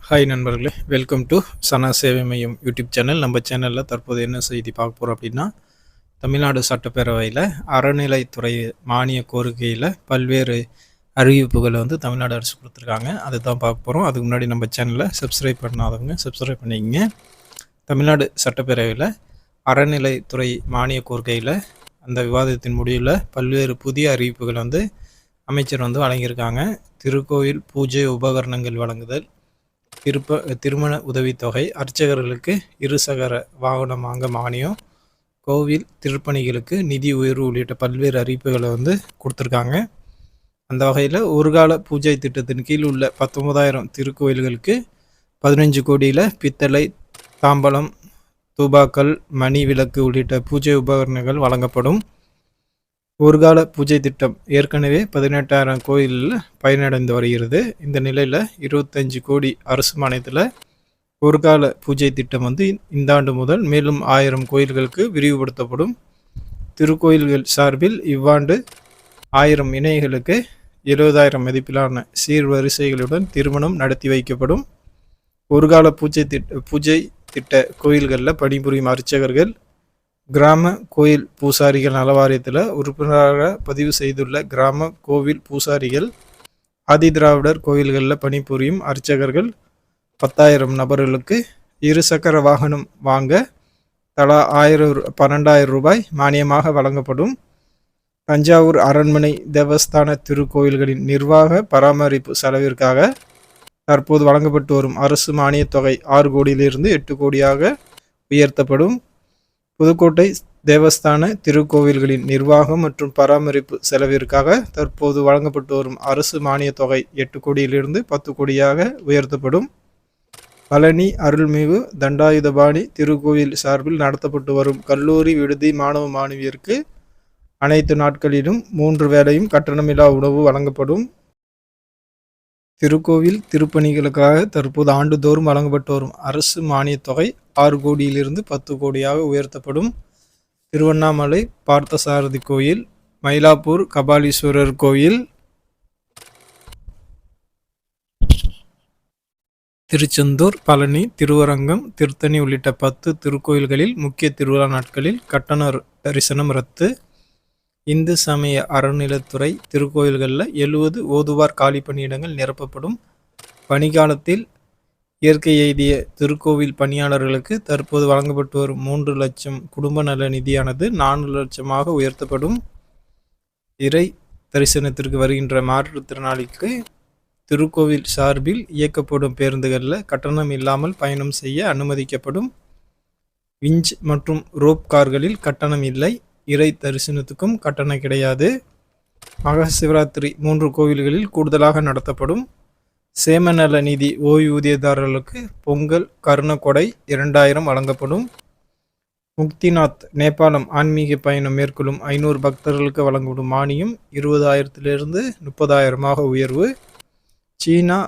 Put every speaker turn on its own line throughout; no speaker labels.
Hi நண்பர்களே, welcome to சனா சேவை மையம் யூடியூப் சேனல். நம்ம சேனலில் தற்போது என்ன செய்தி பார்க்க போகிறோம் அப்படின்னா, தமிழ்நாடு சட்டப்பேரவையில் அறநிலைத்துறை மானிய கோரிக்கையில் பல்வேறு அறிவிப்புகளை தமிழ்நாடு அரசு கொடுத்துருக்காங்க. அதை தான் பார்க்க போகிறோம். அதுக்கு முன்னாடி நம்ம சேனலில் சப்ஸ்கிரைப் பண்ணாதவங்க சப்ஸ்கிரைப் பண்ணிக்கங்க. தமிழ்நாடு சட்டப்பேரவையில் அறநிலைத்துறை மானிய கோரிக்கையில் அந்த விவாதத்தின் முடிவில் பல்வேறு புதிய அறிவிப்புகள் அமைச்சர் வழங்கியிருக்காங்க. திருக்கோயில் பூஜை உபகரணங்கள் வழங்குதல், திருமண உதவித்தொகை, அர்ச்சகர்களுக்கு இருசக்கர வாகனம் வாங்க மானியம், கோவில் திருப்பணிகளுக்கு நிதி உயர்வு உள்ளிட்ட பல்வேறு அறிவிப்புகளை கொடுத்துருக்காங்க. அந்த வகையில் ஒருகால பூஜை திட்டத்தின் கீழ் உள்ள 19,000 திருக்கோயில்களுக்கு 15 கோடியில் பித்தளை, தாம்பலம், தூபாக்கள், மணி விளக்கு உள்ளிட்ட பூஜை உபகரணங்கள் வழங்கப்படும். ஒருகால பூஜை திட்டம் ஏற்கனவே 18,000 கோயிலில் பயனடைந்து வருகிறது. இந்த நிலையில் 25 கோடி அரசு மானியத்தில் ஒருகால பூஜை திட்டம் இந்த ஆண்டு முதல் மேலும் 1000 கோயில்களுக்கு விரிவுபடுத்தப்படும். திருக்கோயில்கள் சார்பில் இவ்வாண்டு 1000 இணைகளுக்கு 70,000 மதிப்பிலான சீர்வரிசைகளுடன் திருமணம் நடத்தி வைக்கப்படும். ஒருகால பூஜை திட்ட கோயில்களில் பணிபுரியும் அர்ச்சகர்கள் கிராம கோயில் பூசாரிகள் நலவாரியத்தில் உறுப்பினராக பதிவு செய்துள்ள கிராம கோவில் பூசாரிகள், ஆதிதிராவிடர் கோயில்களில் பணிபுரியும் அர்ச்சகர்கள் 10,000 நபர்களுக்கு இருசக்கர வாகனம் வாங்க தலா 12,000 ரூபாய் மானியமாக வழங்கப்படும். தஞ்சாவூர் அரண்மனை தேவஸ்தான திருக்கோயில்களின் நிர்வாக பராமரிப்பு செலவிற்காக தற்போது வழங்கப்பட்டு வரும் அரசு மானியத் தொகை 6 கோடியிலிருந்து 8 கோடியாக உயர்த்தப்படும். புதுக்கோட்டை தேவஸ்தான திருக்கோவில்களின் நிர்வாகம் மற்றும் பராமரிப்பு செலவிற்காக தற்போது வழங்கப்பட்டு வரும் அரசு மானிய தொகை 8 கோடியிலிருந்து 10 கோடியாக உயர்த்தப்படும். பழனி அருள்மிகு தண்டாயுதபாணி திருக்கோவில் சார்பில் நடத்தப்பட்டு வரும் கல்லூரி விடுதி மாணவ மாணவியருக்கு அனைத்து நாட்களிலும் 3 வேளையும் கட்டணமில்லா உணவு வழங்கப்படும். திருக்கோவில் திருப்பணிகளுக்காக தற்போது ஆண்டுதோறும் வழங்கப்பட்டு வரும் அரசு மானியத் தொகை 6 கோடியிலிருந்து 10 கோடியாக உயர்த்தப்படும். திருவண்ணாமலை பார்த்தசாரதி கோயில், மயிலாப்பூர் கபாலீஸ்வரர் கோயில், திருச்செந்தூர், பழனி, திருவரங்கம், திருத்தணி உள்ளிட்ட 10 திருக்கோயில்களில் முக்கிய திருவிழா நாட்களில் கட்டண தரிசனம் ரத்து. இந்து சமய அறநிலைத்துறை திருக்கோயில்களில் 70 ஓதுவார் காலி பணியிடங்கள் நிரப்பப்படும். பணிக்காலத்தில் இயற்கை எய்திய திருக்கோவில் பணியாளர்களுக்கு தற்போது வழங்கப்பட்டு வரும் 3 லட்சம் குடும்ப நல நிதியானது 4 லட்சமாக உயர்த்தப்படும். இறை தரிசனத்திற்கு வருகின்ற மாற்றுத்திறனாளிக்கு திருக்கோவில் சார்பில் இயக்கப்படும் பேருந்துகளில் கட்டணம் இல்லாமல் பயணம் செய்ய அனுமதிக்கப்படும். விஞ்ச் மற்றும் ரோப் கார்களில் கட்டணம் இல்லை. இறை தரிசனத்துக்கும் கட்டணம் கிடையாது. மகா சிவராத்திரி 3 கோவில்களில் கூடுதலாக நடத்தப்படும். சேமநல நிதி ஓய்வூதியதாரர்களுக்கு பொங்கல் கருண கொடை 2000 வழங்கப்படும். முக்திநாத் நேபாளம் ஆன்மீக பயணம் மேற்கொள்ளும் 500 பக்தர்களுக்கு வழங்கப்படும் மானியம் 20,000 30,000 உயர்வு. சீனா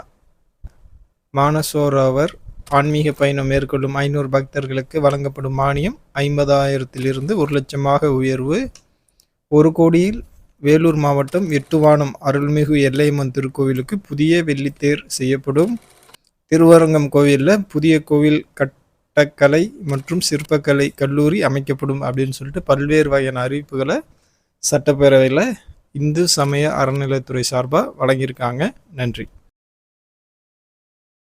மானசோரோவர் ஆன்மீக பயணம் மேற்கொள்ளும் 500 பக்தர்களுக்கு வழங்கப்படும் மானியம் 50,000 1 லட்சமாக உயர்வு. 1 கோடியில் வேலூர் மாவட்டம் எட்டுவானம் அருள்மிகு எல்லையம்மன் திருக்கோவிலுக்கு புதிய வெள்ளித்தேர் செய்யப்படும். திருவரங்கம் கோவிலில் புதிய கோவில் கட்டக்கலை மற்றும் சிற்பக்கலை கல்லூரி அமைக்கப்படும் அப்படின்னு சொல்லிட்டு பல்வேறு வகையான அறிவிப்புகளை சட்டப்பேரவையில் இந்து சமய அறநிலைத்துறை சார்பாக வழங்கியிருக்காங்க. நன்றி.